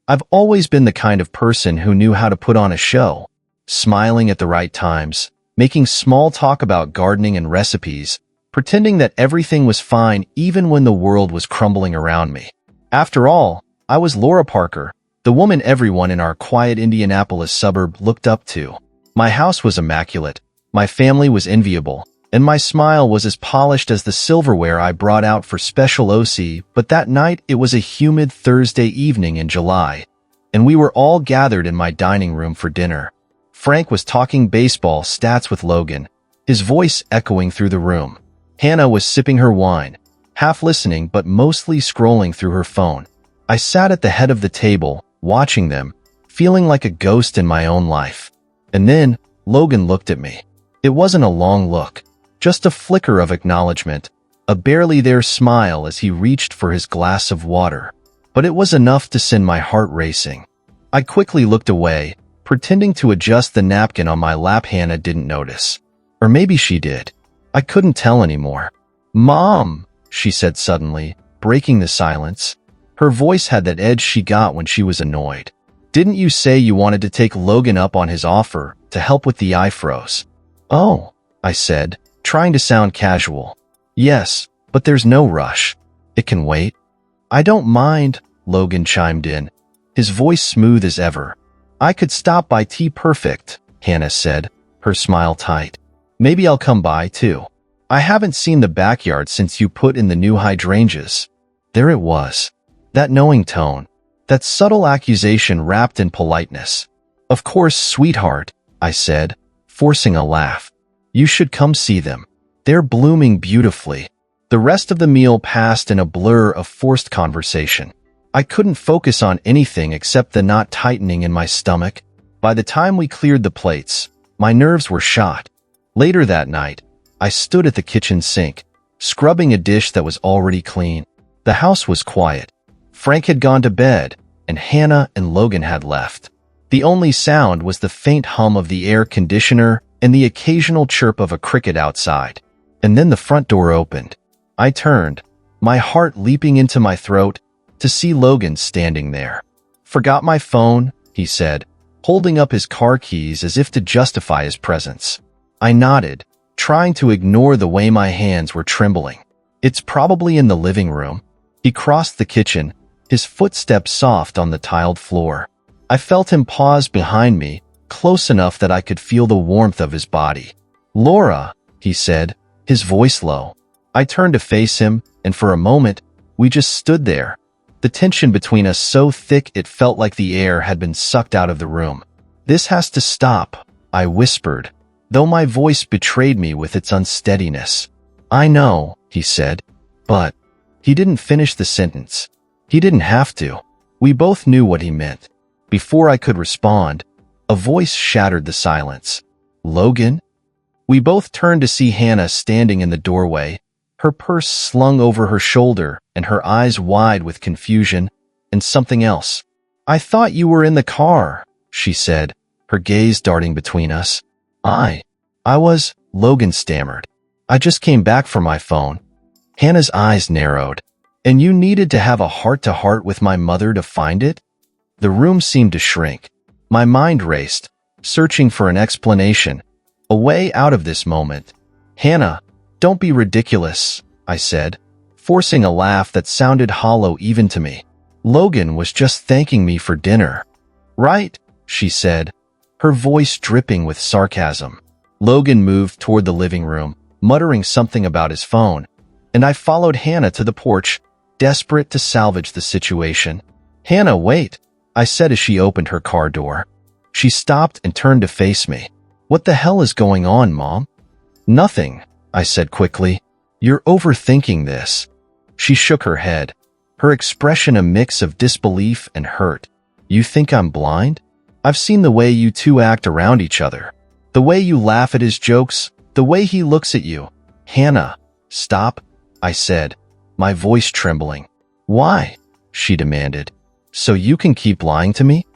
I've always been the kind of person who knew how to put on a show, smiling at the right times, making small talk about gardening and recipes, pretending that everything was fine even when the world was crumbling around me. After all, I was Laura Parker, the woman everyone in our quiet Indianapolis suburb looked up to. My house was immaculate, my family was enviable, and my smile was as polished as the silverware I brought out for special OC, but that night it was a humid Thursday evening in July, and we were all gathered in my dining room for dinner. Frank was talking baseball stats with Logan, his voice echoing through the room. Hannah was sipping her wine, half listening but mostly scrolling through her phone. I sat at the head of the table, watching them, feeling like a ghost in my own life. And then, Logan looked at me. It wasn't a long look, just a flicker of acknowledgement, a barely there smile as he reached for his glass of water. But it was enough to send my heart racing. I quickly looked away, pretending to adjust the napkin on my lap. Hannah didn't notice. Or maybe she did. I couldn't tell anymore. "Mom," she said suddenly, breaking the silence. Her voice had that edge she got when she was annoyed. "Didn't you say you wanted to take Logan up on his offer to help with the ifros?" "Oh," I said, trying to sound casual. "Yes, but there's no rush. It can wait." "I don't mind," Logan chimed in, his voice smooth as ever. "I could stop by Tea Perfect," Hannah said, her smile tight. "Maybe I'll come by, too. I haven't seen the backyard since you put in the new hydrangeas." There it was. That knowing tone. That subtle accusation wrapped in politeness. "Of course, sweetheart," I said, forcing a laugh. "You should come see them. They're blooming beautifully." The rest of the meal passed in a blur of forced conversation. I couldn't focus on anything except the knot tightening in my stomach. By the time we cleared the plates, my nerves were shot. Later that night, I stood at the kitchen sink, scrubbing a dish that was already clean. The house was quiet. Frank had gone to bed, and Hannah and Logan had left. The only sound was the faint hum of the air conditioner and the occasional chirp of a cricket outside. And then the front door opened. I turned, my heart leaping into my throat, to see Logan standing there. "Forgot my phone," he said, holding up his car keys as if to justify his presence. I nodded, trying to ignore the way my hands were trembling. "It's probably in the living room." He crossed the kitchen, his footsteps soft on the tiled floor. I felt him pause behind me, close enough that I could feel the warmth of his body. "Laura," he said, his voice low. I turned to face him, and for a moment, we just stood there, the tension between us so thick it felt like the air had been sucked out of the room. "This has to stop," I whispered, though my voice betrayed me with its unsteadiness. "I know," he said, but he didn't finish the sentence. He didn't have to. We both knew what he meant. Before I could respond, a voice shattered the silence. "Logan?" We both turned to see Hannah standing in the doorway, her purse slung over her shoulder and her eyes wide with confusion and something else. "I thought you were in the car," she said, her gaze darting between us. I was," Logan stammered. "I just came back from my phone." Hannah's eyes narrowed. "And you needed to have a heart-to-heart with my mother to find it?" The room seemed to shrink. My mind raced, searching for an explanation, a way out of this moment. "Hannah, don't be ridiculous," I said, forcing a laugh that sounded hollow even to me. "Logan was just thanking me for dinner." "Right," she said, her voice dripping with sarcasm. Logan moved toward the living room, muttering something about his phone, and I followed Hannah to the porch, desperate to salvage the situation. "Hannah, wait," I said as she opened her car door. She stopped and turned to face me. "What the hell is going on, Mom?" "Nothing," I said quickly. "You're overthinking this." She shook her head, her expression a mix of disbelief and hurt. "You think I'm blind? I've seen the way you two act around each other. The way you laugh at his jokes, the way he looks at you." "Hannah, stop," I said, my voice trembling. "Why?" she demanded. "So you can keep lying to me?"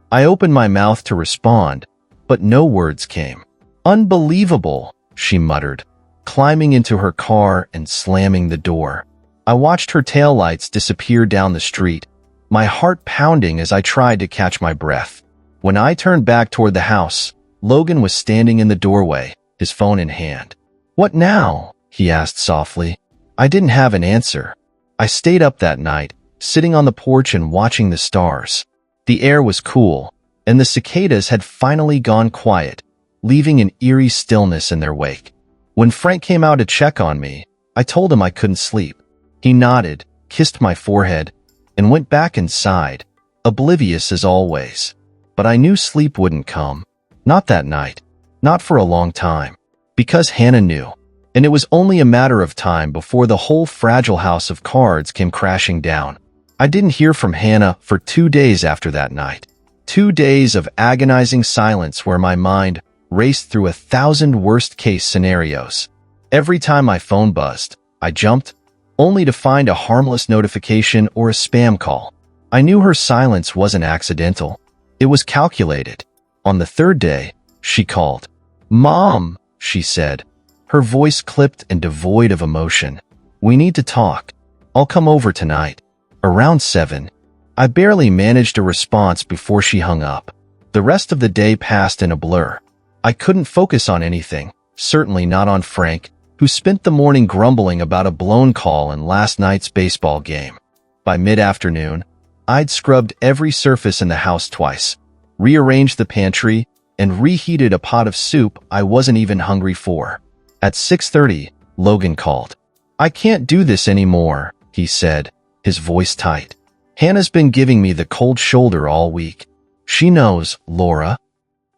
I opened my mouth to respond, but no words came. "Unbelievable," she muttered, climbing into her car and slamming the door. I watched her taillights disappear down the street, my heart pounding as I tried to catch my breath. When I turned back toward the house, Logan was standing in the doorway, his phone in hand. "What now?" he asked softly. I didn't have an answer. I stayed up that night, sitting on the porch and watching the stars. The air was cool, and the cicadas had finally gone quiet, leaving an eerie stillness in their wake. When Frank came out to check on me, I told him I couldn't sleep. He nodded, kissed my forehead, and went back inside, oblivious as always. But I knew sleep wouldn't come. Not that night. Not for a long time. Because Hannah knew. And it was only a matter of time before the whole fragile house of cards came crashing down. I didn't hear from Hannah for 2 days after that night. 2 days of agonizing silence where my mind raced through 1,000 worst-case scenarios. Every time my phone buzzed, I jumped, only to find a harmless notification or a spam call. I knew her silence wasn't accidental. It was calculated. On the 3rd day, she called. "Mom," she said, her voice clipped and devoid of emotion. "We need to talk. I'll come over tonight." Around 7. I barely managed a response before she hung up. The rest of the day passed in a blur. I couldn't focus on anything, certainly not on Frank, who spent the morning grumbling about a blown call in last night's baseball game. By mid-afternoon, I'd scrubbed every surface in the house twice, rearranged the pantry, and reheated a pot of soup I wasn't even hungry for. At 6:30, Logan called. "I can't do this anymore," he said, his voice tight. "Hannah's been giving me the cold shoulder all week. She knows, Laura.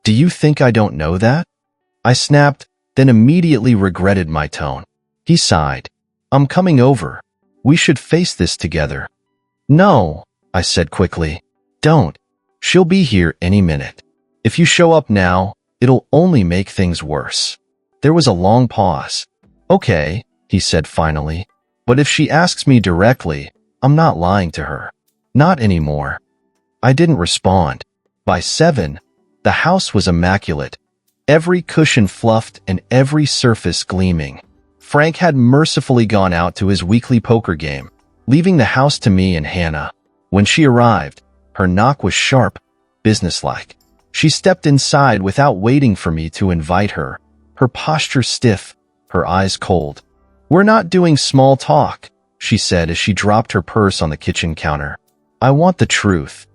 Do you think I don't know that?" I snapped, then immediately regretted my tone. He sighed. "I'm coming over. We should face this together." "No," I said quickly. "Don't. She'll be here any minute. If you show up now, it'll only make things worse." There was a long pause. "Okay," he said finally. "But if she asks me directly, I'm not lying to her. Not anymore." I didn't respond. By 7, the house was immaculate, every cushion fluffed and every surface gleaming. Frank had mercifully gone out to his weekly poker game, leaving the house to me and Hannah. When she arrived, her knock was sharp, businesslike. She stepped inside without waiting for me to invite her, her posture stiff, her eyes cold. "We're not doing small talk," she said as she dropped her purse on the kitchen counter. "I want the truth."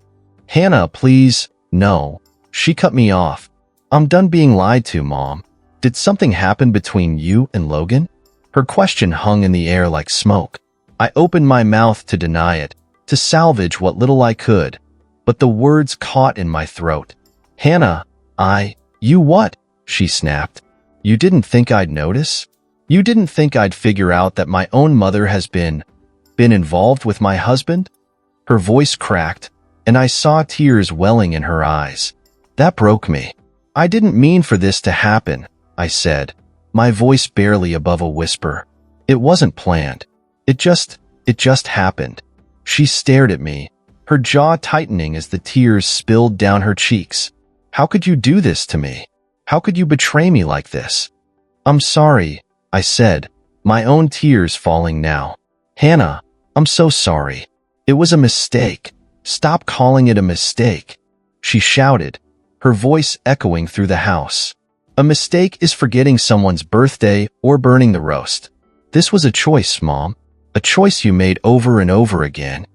"Hannah, please." "No." She cut me off. "I'm done being lied to, Mom. Did something happen between you and Logan?" Her question hung in the air like smoke. I opened my mouth to deny it, to salvage what little I could, but the words caught in my throat. "Hannah, you what?" she snapped. "You didn't think I'd notice? You didn't think I'd figure out that my own mother has been involved with my husband?" Her voice cracked, and I saw tears welling in her eyes. That broke me. "I didn't mean for this to happen," I said, my voice barely above a whisper. "It wasn't planned. It just happened." She stared at me, her jaw tightening as the tears spilled down her cheeks. "How could you do this to me? How could you betray me like this?" "I'm sorry," I said, my own tears falling now. "Hannah, I'm so sorry. It was a mistake. Stop calling it a mistake," she shouted, her voice echoing through the house. "A mistake is forgetting someone's birthday or burning the roast. This was a choice, Mom. A choice you made over and over again."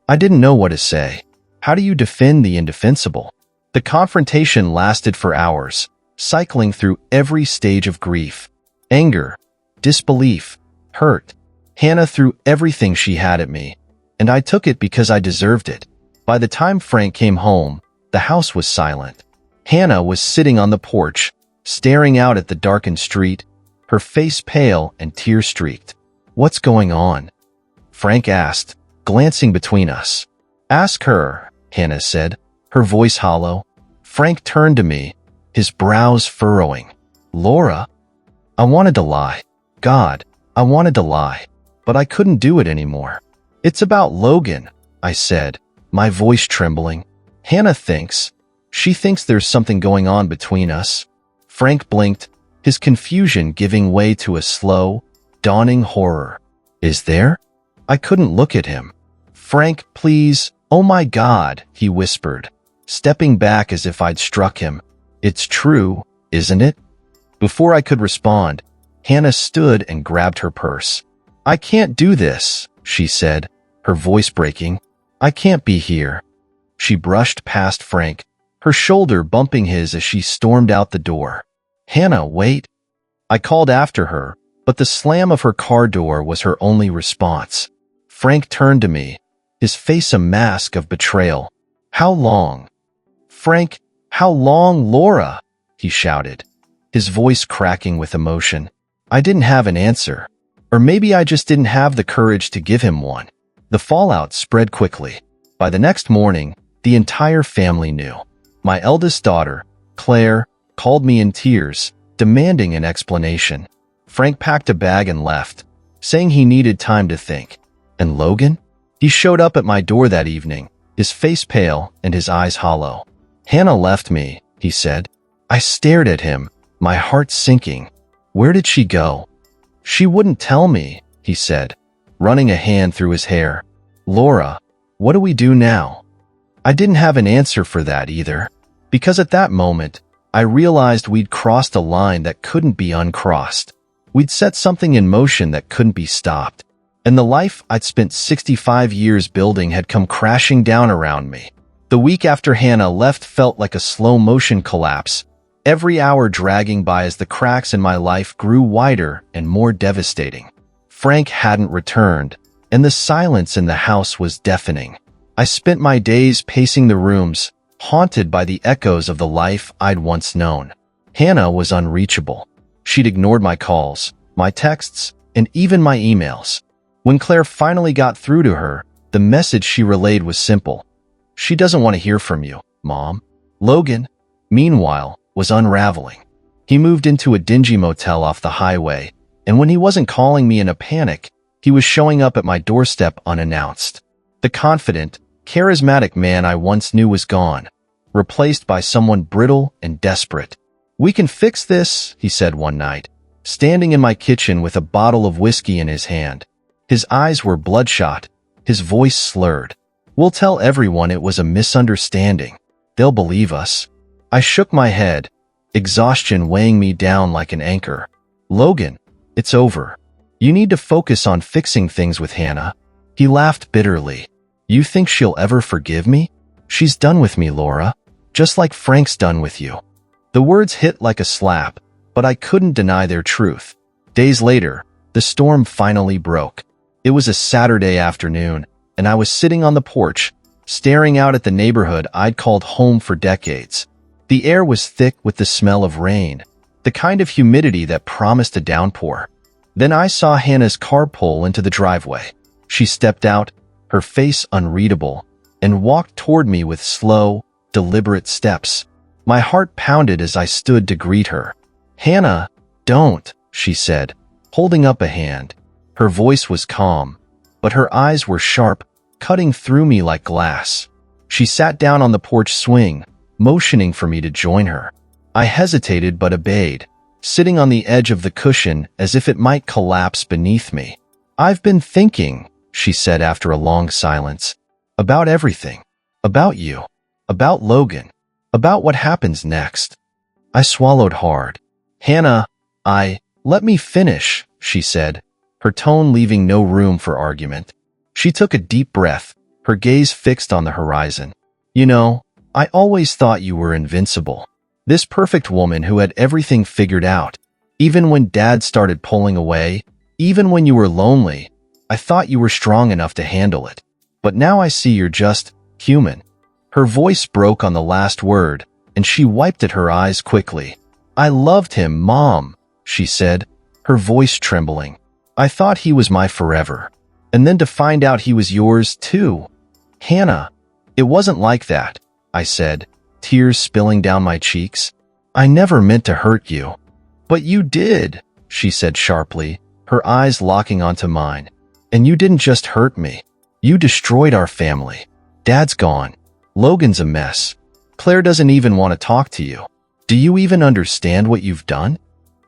I didn't know what to say. How do you defend the indefensible? The confrontation lasted for hours, cycling through every stage of grief. Anger, disbelief, hurt. Hannah threw everything she had at me, and I took it because I deserved it. By the time Frank came home, the house was silent. Hannah was sitting on the porch, staring out at the darkened street, her face pale and tear-streaked. "What's going on?" Frank asked, glancing between us. "Ask her," Hannah said, her voice hollow. Frank turned to me, his brows furrowing. "Laura?" I wanted to lie. God, I wanted to lie. But I couldn't do it anymore. "It's about Logan," I said, my voice trembling. "Hannah thinks. She thinks there's something going on between us." Frank blinked, his confusion giving way to a slow, dawning horror. "Is there?" I couldn't look at him. "Frank, please," "Oh my God," he whispered, stepping back as if I'd struck him. "It's true, isn't it?" Before I could respond, Hannah stood and grabbed her purse. "I can't do this," she said, her voice breaking. "I can't be here." She brushed past Frank, her shoulder bumping his as she stormed out the door. "Hannah, wait." I called after her, but the slam of her car door was her only response. Frank turned to me, his face a mask of betrayal. "How long?" "Frank, how long, Laura?" he shouted, his voice cracking with emotion. I didn't have an answer. Or maybe I just didn't have the courage to give him one. The fallout spread quickly. By the next morning, the entire family knew. My eldest daughter, Claire, called me in tears, demanding an explanation. Frank packed a bag and left, saying he needed time to think. And Logan? He showed up at my door that evening, his face pale and his eyes hollow. "Hannah left me," he said. I stared at him, my heart sinking. "Where did she go?" "She wouldn't tell me," he said, running a hand through his hair. "Laura, what do we do now?" I didn't have an answer for that either, because at that moment, I realized we'd crossed a line that couldn't be uncrossed. We'd set something in motion that couldn't be stopped, and the life I'd spent 65 years building had come crashing down around me. The week after Hannah left felt like a slow-motion collapse, every hour dragging by as the cracks in my life grew wider and more devastating. Frank hadn't returned, and the silence in the house was deafening. I spent my days pacing the rooms, haunted by the echoes of the life I'd once known. Hannah was unreachable. She'd ignored my calls, my texts, and even my emails. When Claire finally got through to her, the message she relayed was simple. "She doesn't want to hear from you, Mom." Logan, meanwhile, was unraveling. He moved into a dingy motel off the highway, and when he wasn't calling me in a panic, he was showing up at my doorstep unannounced. The confident, charismatic man I once knew was gone, replaced by someone brittle and desperate. "We can fix this," he said one night, standing in my kitchen with a bottle of whiskey in his hand. His eyes were bloodshot, his voice slurred. "We'll tell everyone it was a misunderstanding. They'll believe us." I shook my head, exhaustion weighing me down like an anchor. "Logan, it's over. You need to focus on fixing things with Hannah." He laughed bitterly. "You think she'll ever forgive me? She's done with me, Laura. Just like Frank's done with you." The words hit like a slap, but I couldn't deny their truth. Days later, the storm finally broke. It was a Saturday afternoon, and I was sitting on the porch, staring out at the neighborhood I'd called home for decades. The air was thick with the smell of rain, the kind of humidity that promised a downpour. Then I saw Hannah's car pull into the driveway. She stepped out, her face unreadable, and walked toward me with slow, deliberate steps. My heart pounded as I stood to greet her. "Hannah, don't," she said, holding up a hand. Her voice was calm, but her eyes were sharp, cutting through me like glass. She sat down on the porch swing, motioning for me to join her. I hesitated but obeyed, sitting on the edge of the cushion as if it might collapse beneath me. "I've been thinking," she said after a long silence, "about everything. About you. About Logan. About what happens next." I swallowed hard. "Hannah, let me finish," she said, her tone leaving no room for argument. She took a deep breath, her gaze fixed on the horizon. "You know, I always thought you were invincible. This perfect woman who had everything figured out. Even when Dad started pulling away, even when you were lonely, I thought you were strong enough to handle it. But now I see you're just human." Her voice broke on the last word, and she wiped at her eyes quickly. "I loved him, Mom," she said, her voice trembling. "I thought he was my forever. And then to find out he was yours, too." "Hannah, it wasn't like that," I said, tears spilling down my cheeks. "I never meant to hurt you." "But you did," she said sharply, her eyes locking onto mine. "And you didn't just hurt me. You destroyed our family. Dad's gone. Logan's a mess. Claire doesn't even want to talk to you. Do you even understand what you've done?"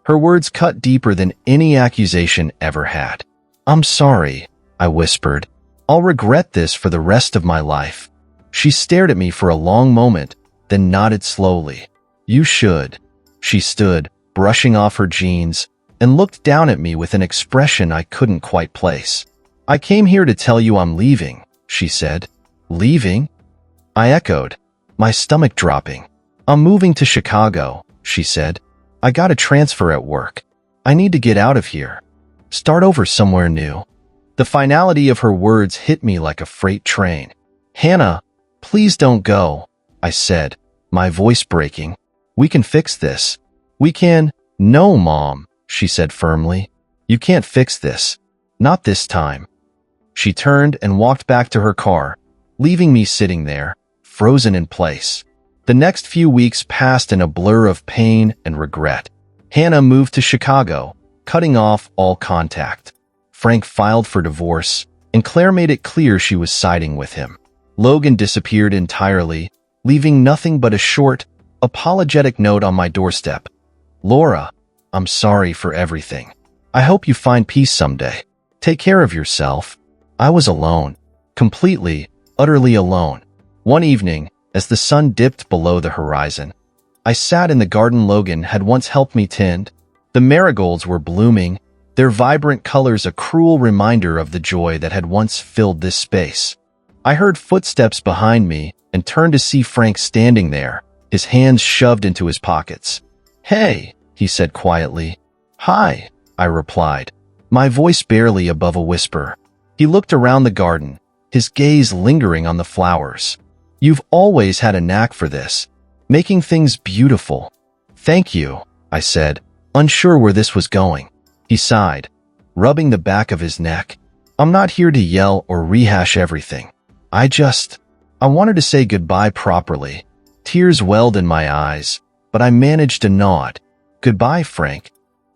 Her words cut deeper than any accusation ever had. "I'm sorry," I whispered. I'll regret this for the rest of my life. She stared at me for a long moment, then nodded slowly. You should. She stood, brushing off her jeans, and looked down at me with an expression I couldn't quite place. I came here to tell you I'm leaving, she said. Leaving? I echoed, my stomach dropping. I'm moving to Chicago, she said. I got a transfer at work. I need to get out of here. Start over somewhere new. The finality of her words hit me like a freight train. Hannah, please don't go, I said, my voice breaking. We can fix this. We can. No, Mom, she said firmly. You can't fix this. Not this time. She turned and walked back to her car, leaving me sitting there, frozen in place. The next few weeks passed in a blur of pain and regret. Hannah moved to Chicago, cutting off all contact. Frank filed for divorce, and Claire made it clear she was siding with him. Logan disappeared entirely, leaving nothing but a short, apologetic note on my doorstep. Laura, I'm sorry for everything. I hope you find peace someday. Take care of yourself. I was alone. Completely, utterly alone. One evening, as the sun dipped below the horizon, I sat in the garden Logan had once helped me tend. The marigolds were blooming, their vibrant colors a cruel reminder of the joy that had once filled this space. I heard footsteps behind me and turned to see Frank standing there, his hands shoved into his pockets. Hey, he said quietly. Hi, I replied, my voice barely above a whisper. He looked around the garden, his gaze lingering on the flowers. You've always had a knack for this, making things beautiful. Thank you, I said, unsure where this was going. He sighed, rubbing the back of his neck. I'm not here to yell or rehash everything. I wanted to say goodbye properly. Tears welled in my eyes, but I managed to nod. Goodbye, Frank.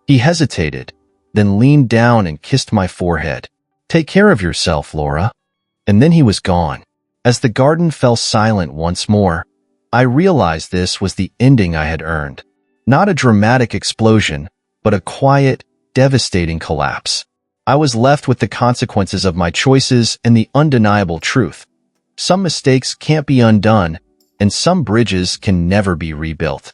He hesitated, then leaned down and kissed my forehead. Take care of yourself, Laura. And then he was gone. As the garden fell silent once more, I realized this was the ending I had earned. Not a dramatic explosion, but a quiet, devastating collapse. I was left with the consequences of my choices and the undeniable truth. Some mistakes can't be undone, and some bridges can never be rebuilt.